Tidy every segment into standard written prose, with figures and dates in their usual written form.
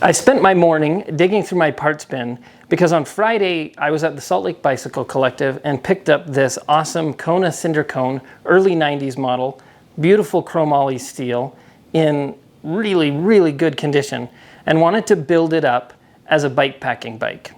I spent my morning digging through my parts bin because on Friday I was at the Salt Lake Bicycle Collective and picked up this awesome Kona Cinder Cone early 90s model, beautiful chromoly steel in really, really good condition, and wanted to build it up as a bike packing bike.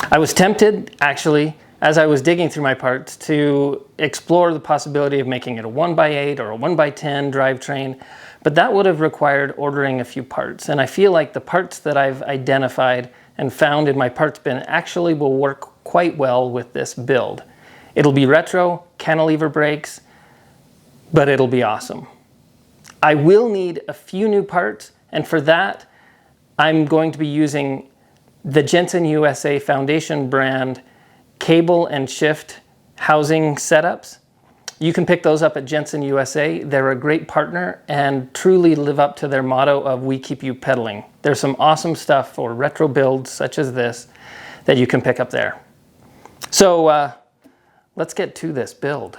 I was tempted, actually, as I was digging through my parts, to explore the possibility of making it a 1x8 or a 1x10 drivetrain, but that would have required ordering a few parts. And I feel like the parts that I've identified and found in my parts bin actually will work quite well with this build. It'll be retro, cantilever brakes, but it'll be awesome. I will need a few new parts, and for that, I'm going to be using the Jensen USA Foundation brand cable and shift housing setups. You can pick those up at Jensen USA. They're a great partner and truly live up to their motto of "We keep you pedaling." There's some awesome stuff for retro builds such as this that you can pick up there. So let's get to this build.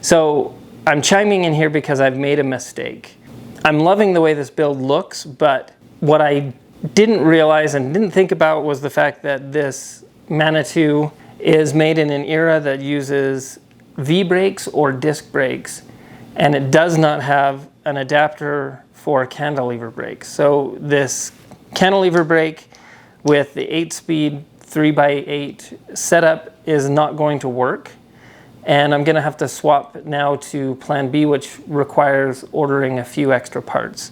So I'm chiming in here because I've made a mistake. I'm loving the way this build looks, but what I didn't realize and didn't think about was the fact that this Manitou is made in an era that uses V-brakes or disc brakes, and it does not have an adapter for cantilever brakes. So this cantilever brake with the 8-speed 3x8 setup is not going to work. And I'm gonna have to swap now to Plan B, which requires ordering a few extra parts.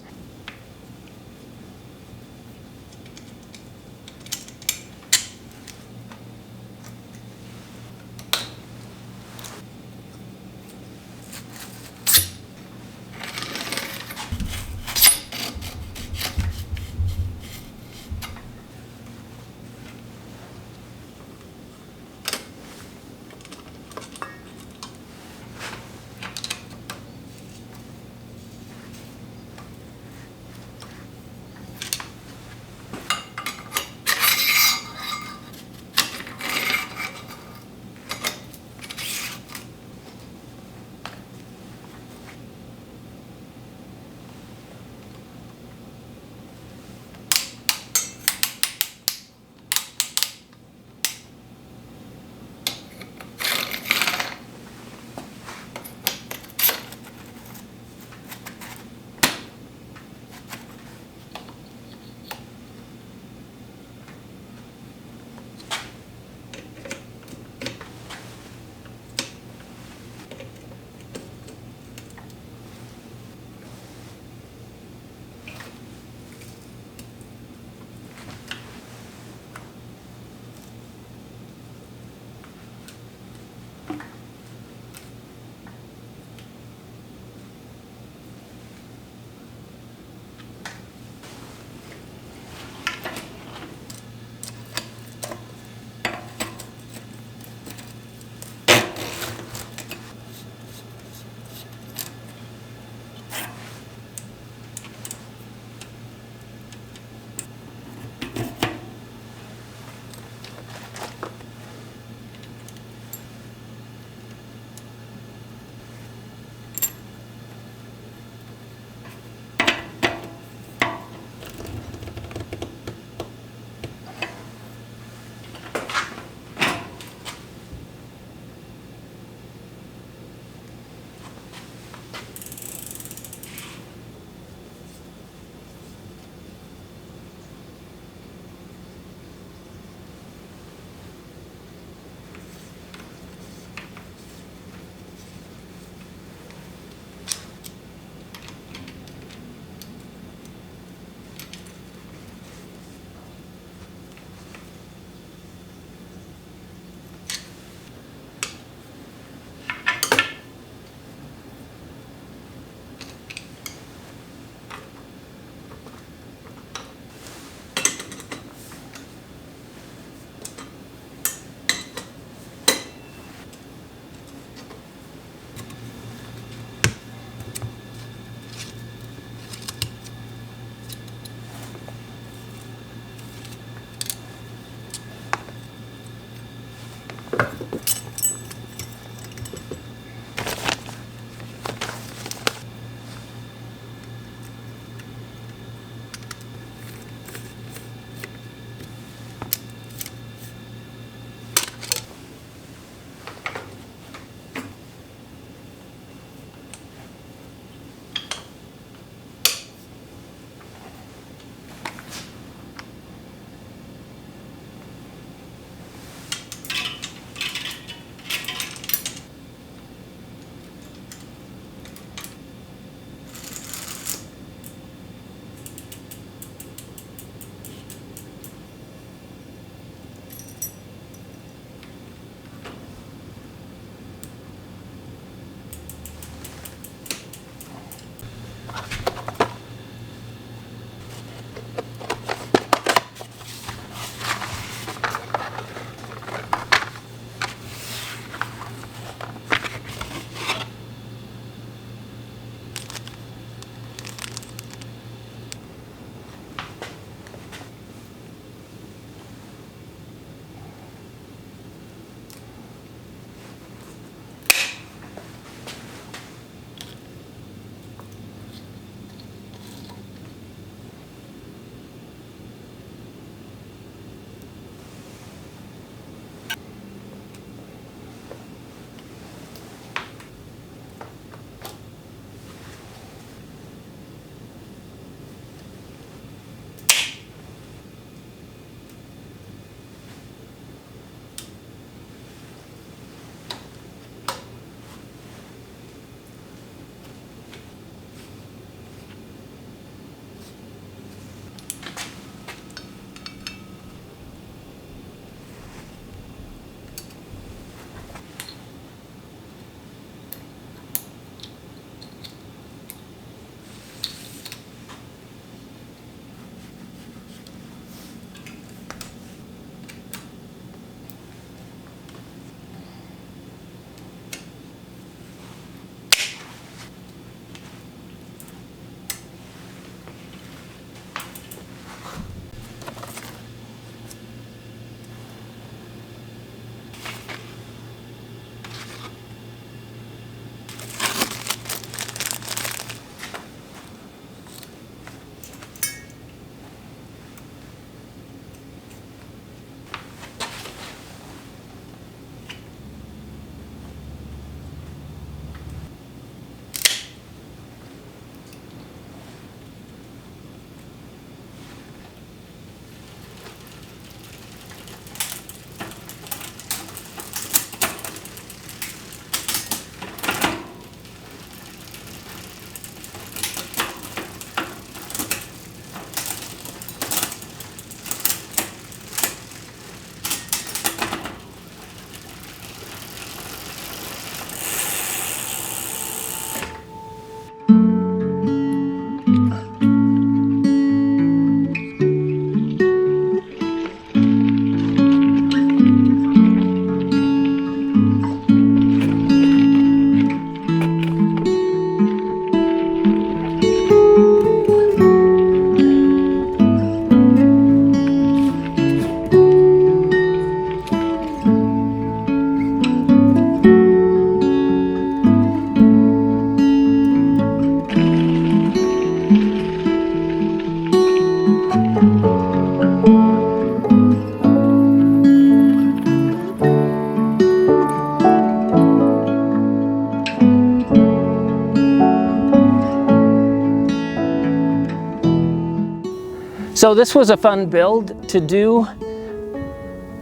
So this was a fun build to do.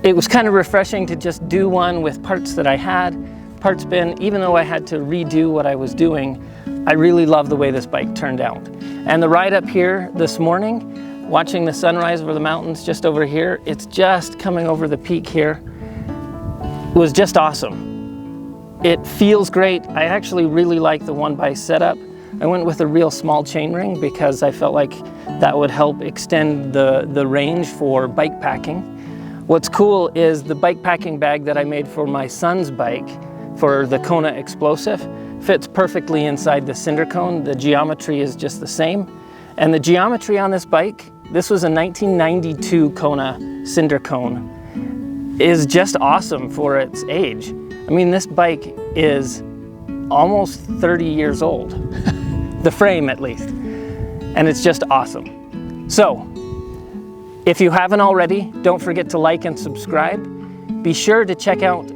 It was kind of refreshing to just do one with parts that I had. Parts bin, even though I had to redo what I was doing, I really love the way this bike turned out. And the ride up here this morning, watching the sunrise over the mountains just over here, it's just coming over the peak here, was just awesome. It feels great. I actually really like the 1x setup. I went with a real small chainring because I felt like that would help extend the range for bike packing. What's cool is the bike packing bag that I made for my son's bike for the Kona Explosive fits perfectly inside the cinder cone. The geometry is just the same. And the geometry on this bike, this was a 1992 Kona cinder cone, is just awesome for its age. I mean, this bike is almost 30 years old, the frame at least, and it's just awesome. So, if you haven't already, don't forget to like and subscribe. Be sure to check out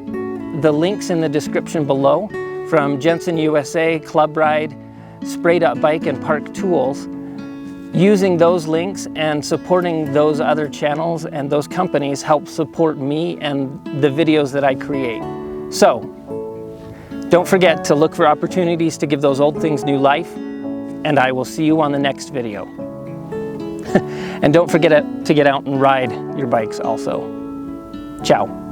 the links in the description below from Jensen USA, Club Ride, Sprayed Up Bike, and Park Tools. Using those links and supporting those other channels and those companies help support me and the videos that I create. So, don't forget to look for opportunities to give those old things new life, and I will see you on the next video. And don't forget to get out and ride your bikes also. Ciao.